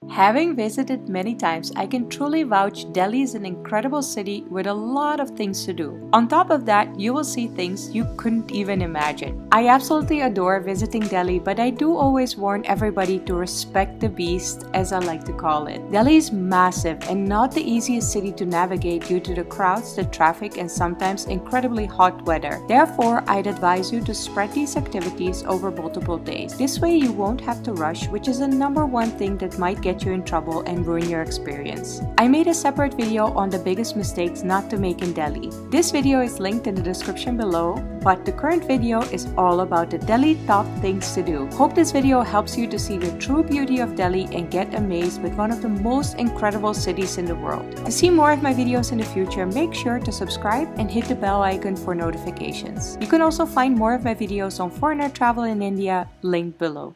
Having visited many times, I can truly vouch Delhi is an incredible city with a lot of things to do. On top of that, you will see things you couldn't even imagine. I absolutely adore visiting Delhi, but I do always warn everybody to respect the beast, as I like to call it. Delhi is massive and not the easiest city to navigate due to the crowds, the traffic, and sometimes incredibly hot weather. Therefore, I'd advise you to spread these activities over multiple days. This way you won't have to rush, which is the number one thing that might get you in trouble and ruin your experience. I made a separate video on the biggest mistakes not to make in Delhi. This video is linked in the description below, but the current video is all about the Delhi top things to do. Hope this video helps you to see the true beauty of Delhi and get amazed with one of the most incredible cities in the world. To see more of my videos in the future, make sure to subscribe and hit the bell icon for notifications. You can also find more of my videos on foreigner travel in India, linked below.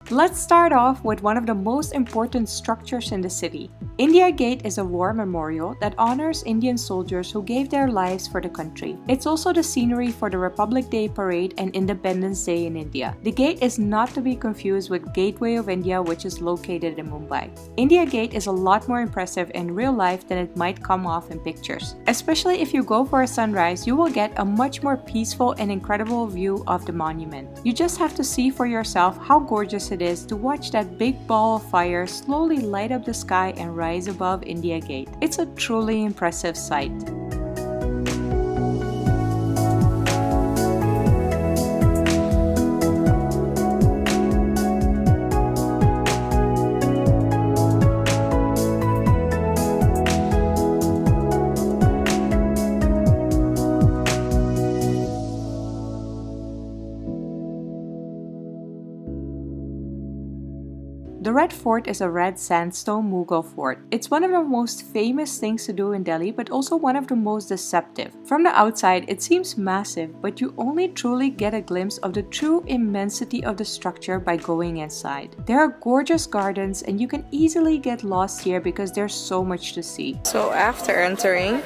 Let's start off with one of the most important structures in the city. India Gate is a war memorial that honors Indian soldiers who gave their lives for the country. It's also the scenery for the Republic Day Parade and Independence Day in India. The gate is not to be confused with Gateway of India, which is located in Mumbai. India Gate is a lot more impressive in real life than it might come off in pictures. Especially if you go for a sunrise, you will get a much more peaceful and incredible view of the monument. You just have to see for yourself how gorgeous it is to watch that big ball of fire slowly light up the sky and rise above India Gate. It's a truly impressive sight. The Red Fort is a red sandstone Mughal fort. It's one of the most famous things to do in Delhi, but also one of the most deceptive. From the outside, it seems massive, but you only truly get a glimpse of the true immensity of the structure by going inside. There are gorgeous gardens, and you can easily get lost here because there's so much to see. So after entering,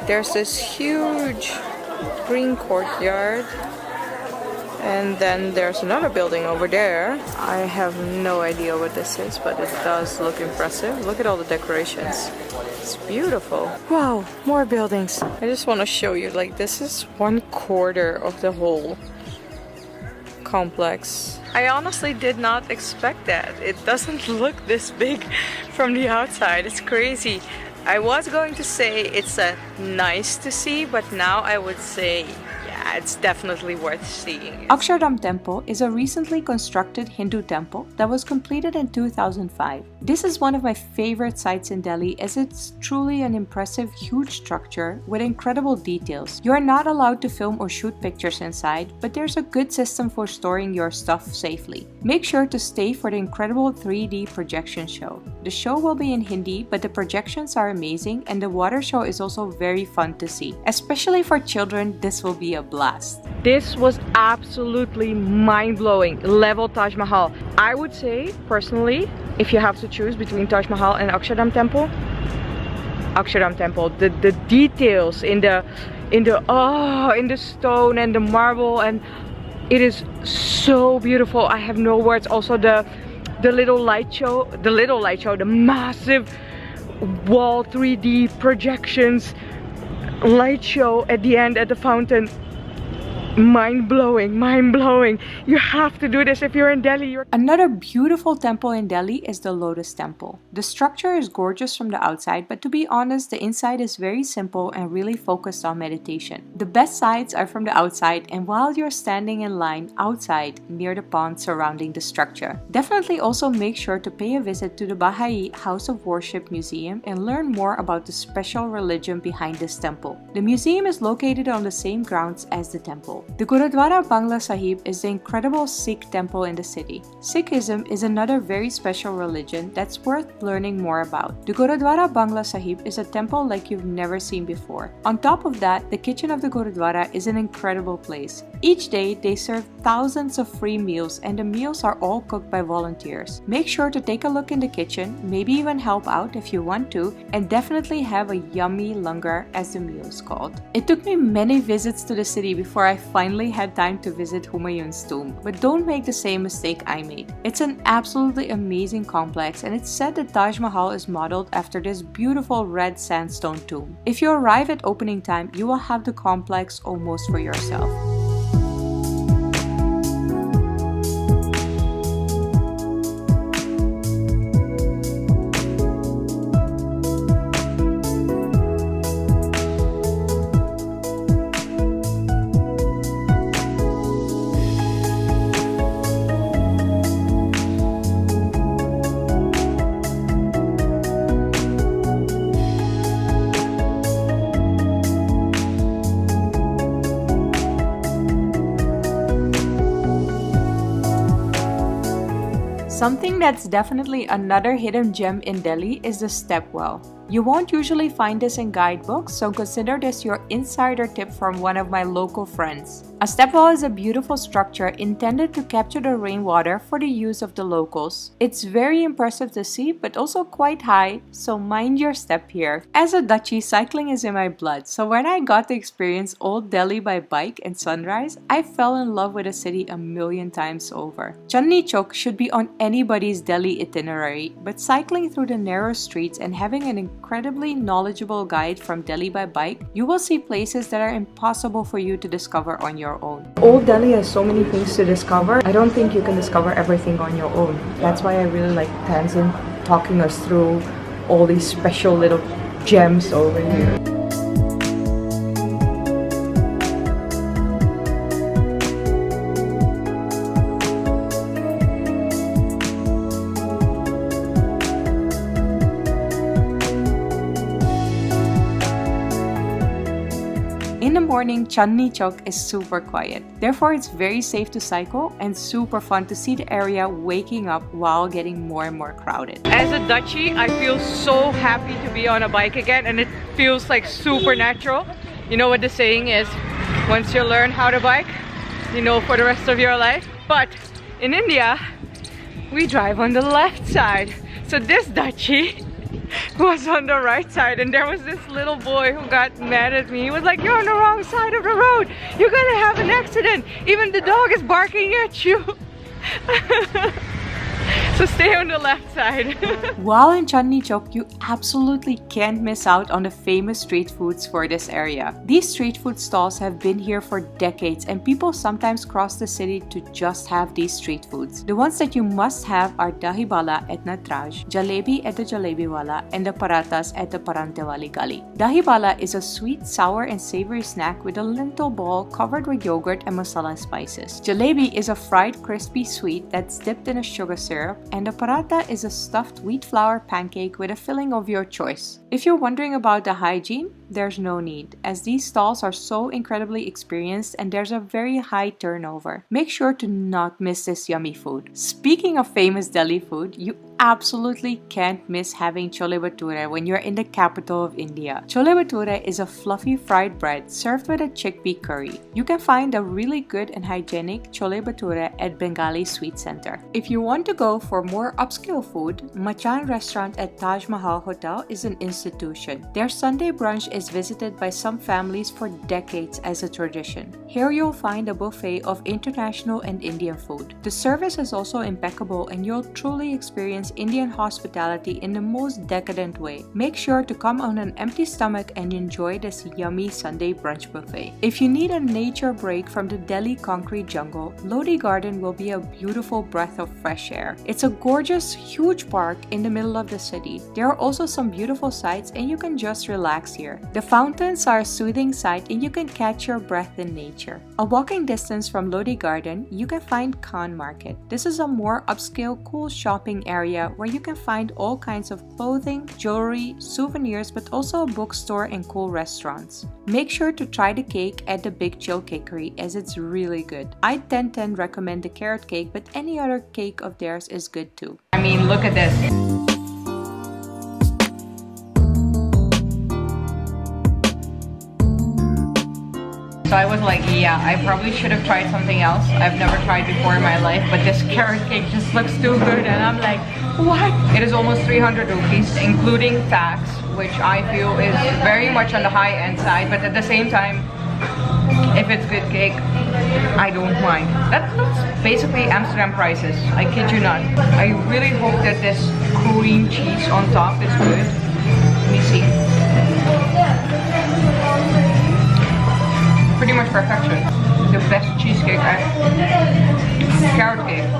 there's this huge green courtyard. And then there's another building over there. I have no idea what this is, but it does look impressive. Look at all the decorations. It's beautiful. Wow, more buildings. I just want to show you, like, this is 1/4 of the whole complex. I honestly did not expect that. It doesn't look this big from the outside. It's crazy. I was going to say it's a nice to see, but now I would say it's definitely worth seeing. Akshardham Temple is a recently constructed Hindu temple that was completed in 2005. This is one of my favorite sites in Delhi as it's truly an impressive, huge structure with incredible details. You are not allowed to film or shoot pictures inside, but there's a good system for storing your stuff safely. Make sure to stay for the incredible 3D projection show. The show will be in Hindi, but the projections are amazing and the water show is also very fun to see. Especially for children, this will be a blast. This was absolutely mind-blowing. Level Taj Mahal. I would say, personally, if you have to choose between Taj Mahal and Akshardham Temple, Akshardham Temple. The details in the stone and the marble, and it is so beautiful. I have no words. Also the little light show, the massive wall 3D projections light show at the end at the fountain. Mind-blowing, mind-blowing. You have to do this if you're in Delhi. Another beautiful temple in Delhi is the Lotus Temple. The structure is gorgeous from the outside, but to be honest, the inside is very simple and really focused on meditation. The best sides are from the outside and while you're standing in line outside near the pond surrounding the structure. Definitely also make sure to pay a visit to the Baha'i House of Worship Museum and learn more about the special religion behind this temple. The museum is located on the same grounds as the temple. The Gurudwara Bangla Sahib is the incredible Sikh temple in the city. Sikhism is another very special religion that's worth learning more about. The Gurudwara Bangla Sahib is a temple like you've never seen before. On top of that, the kitchen of the Gurudwara is an incredible place. Each day, they serve thousands of free meals and the meals are all cooked by volunteers. Make sure to take a look in the kitchen, maybe even help out if you want to, and definitely have a yummy langar as the meal is called. It took me many visits to the city before I finally had time to visit Humayun's tomb, but don't make the same mistake I made. It's an absolutely amazing complex, and it's said that Taj Mahal is modeled after this beautiful red sandstone tomb. If you arrive at opening time, you will have the complex almost for yourself. Something that's definitely another hidden gem in Delhi is the stepwell. You won't usually find this in guidebooks, so consider this your insider tip from one of my local friends. A stepwell is a beautiful structure intended to capture the rainwater for the use of the locals. It's very impressive to see, but also quite high, so mind your step here. As a Dutchie, cycling is in my blood, so when I got to experience Old Delhi by bike and sunrise, I fell in love with the city a million times over. Chandni Chowk should be on anybody's Delhi itinerary, but cycling through the narrow streets and having an incredibly knowledgeable guide from Delhi by bike, you will see places that are impossible for you to discover on your own. Old Delhi has so many things to discover. I don't think you can discover everything on your own. That's why I really like Tanzin talking us through all these special little gems over here. In the morning, Chandni Chowk is super quiet. Therefore, it's very safe to cycle and super fun to see the area waking up while getting more and more crowded. As a Dutchie, I feel so happy to be on a bike again, and it feels like super natural. You know what the saying is, once you learn how to bike, you know for the rest of your life. But in India, we drive on the left side. So this Dutchie was on the right side, and there was this little boy who got mad at me. He was like, "You're on the wrong side of the road. You're gonna have an accident. Even the dog is barking at you." So stay on the left side. While in Chandni Chowk, you absolutely can't miss out on the famous street foods for this area. These street food stalls have been here for decades, and people sometimes cross the city to just have these street foods. The ones that you must have are dahi bala at Natraj, jalebi at the Jalebi Wala, and the parathas at the Parante Wali Gali. Dahi bala is a sweet, sour, and savory snack with a lentil ball covered with yogurt and masala spices. Jalebi is a fried, crispy sweet that's dipped in a sugar syrup, and the paratha is a stuffed wheat flour pancake with a filling of your choice. If you're wondering about the hygiene, there's no need, as these stalls are so incredibly experienced and there's a very high turnover. Make sure to not miss this yummy food. Speaking of famous Delhi food, you absolutely can't miss having chole bhature when you're in the capital of India. Chole bhature is a fluffy fried bread served with a chickpea curry. You can find a really good and hygienic chole bhature at Bengali Sweet Center. If you want to go for more upscale food, Machan restaurant at Taj Mahal Hotel is an institution. Their Sunday brunch is visited by some families for decades as a tradition. Here you'll find a buffet of international and Indian food. The service is also impeccable, and you'll truly experience Indian hospitality in the most decadent way. Make sure to come on an empty stomach and enjoy this yummy Sunday brunch buffet. If you need a nature break from the Delhi concrete jungle, Lodi Garden will be a beautiful breath of fresh air. It's a gorgeous, huge park in the middle of the city. There are also some beautiful sights, and you can just relax here. The fountains are a soothing sight, and you can catch your breath in nature. A walking distance from Lodi Garden, you can find Khan Market. This is a more upscale, cool shopping area where you can find all kinds of clothing, jewelry, souvenirs, but also a bookstore and cool restaurants. Make sure to try the cake at the Big Chill Cakery, as it's really good. I 10/10 recommend the carrot cake, but any other cake of theirs is good too. I mean, look at this. So I was like, yeah, I probably should have tried something else I've never tried before in my life, but this carrot cake just looks too good, and I'm like, what? It is almost 300 rupees, including tax, which I feel is very much on the high end side, but at the same time, If it's good cake, I don't mind. That's basically Amsterdam prices. I kid you not. I really hope that this cream cheese on top is good. Let me see. Pretty much perfection. The best cheesecake carrot cake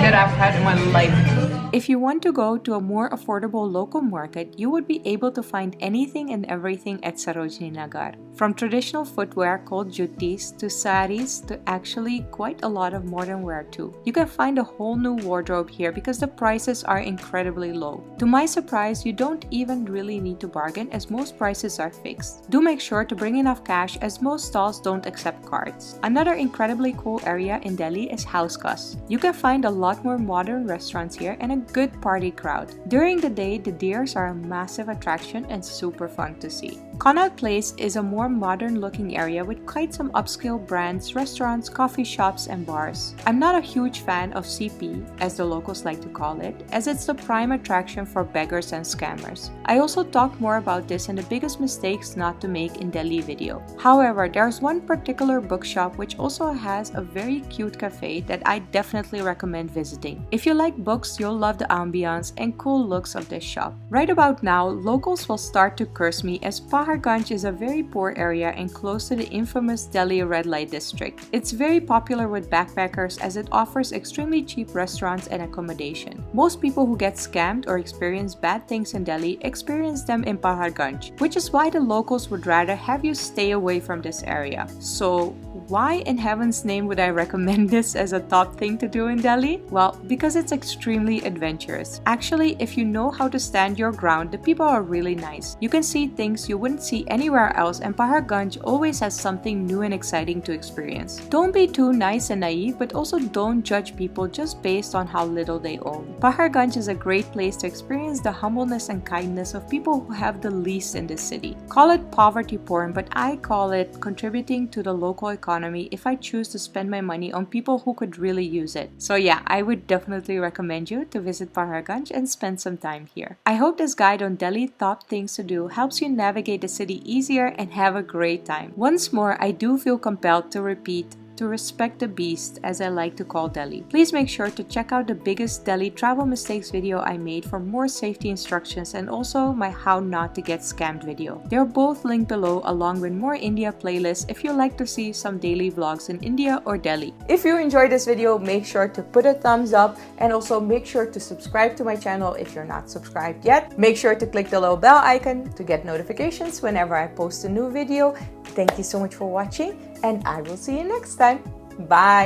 that I've had in my life. If you want to go to a more affordable local market, you would be able to find anything and everything at Sarojini Nagar. From traditional footwear called juttis to saris to actually quite a lot of modern wear too. You can find a whole new wardrobe here because the prices are incredibly low. To my surprise, you don't even really need to bargain as most prices are fixed. Do make sure to bring enough cash as most stalls don't accept cards. Another incredibly cool area in Delhi is Hauskas. You can find a lot more modern restaurants here and a good party crowd. During the day, the deers are a massive attraction and super fun to see. Connaught Place is a more modern looking area with quite some upscale brands, restaurants, coffee shops, and bars. I'm not a huge fan of CP, as the locals like to call it, as it's the prime attraction for beggars and scammers. I also talked more about this in the biggest mistakes not to make in Delhi video. However, there's one particular bookshop which also has a very cute cafe that I definitely recommend visiting. If you like books, you'll love the ambiance and cool looks of this shop. Right about now, locals will start to curse me as Paharganj is a very poor area and close to the infamous Delhi red light district. It's very popular with backpackers as it offers extremely cheap restaurants and accommodation. Most people who get scammed or experience bad things in Delhi experience them in Paharganj, which is why the locals would rather have you stay away from this area. So why in heaven's name would I recommend this as a top thing to do in Delhi? Well, because it's extremely adventurous. Actually, if you know how to stand your ground, the people are really nice. You can see things you wouldn't see anywhere else, and Paharganj always has something new and exciting to experience. Don't be too nice and naive, but also don't judge people just based on how little they own. Paharganj is a great place to experience the humbleness and kindness of people who have the least in this city. Call it poverty porn, but I call it contributing to the local economy if I choose to spend my money on people who could really use it. So yeah, I would definitely recommend you to visit Paharganj and spend some time here. I hope this guide on Delhi top things to do helps you navigate the city easier and have a great time. Once more, I do feel compelled to repeat to respect the beast, as I like to call Delhi. Please make sure to check out the biggest Delhi travel mistakes video I made for more safety instructions and also my how not to get scammed video. They're both linked below along with more India playlists if you like to see some daily vlogs in India or Delhi. If you enjoyed this video, make sure to put a thumbs up and also make sure to subscribe to my channel if you're not subscribed yet. Make sure to click the little bell icon to get notifications whenever I post a new video. Thank you so much for watching, and I will see you next time. Bye!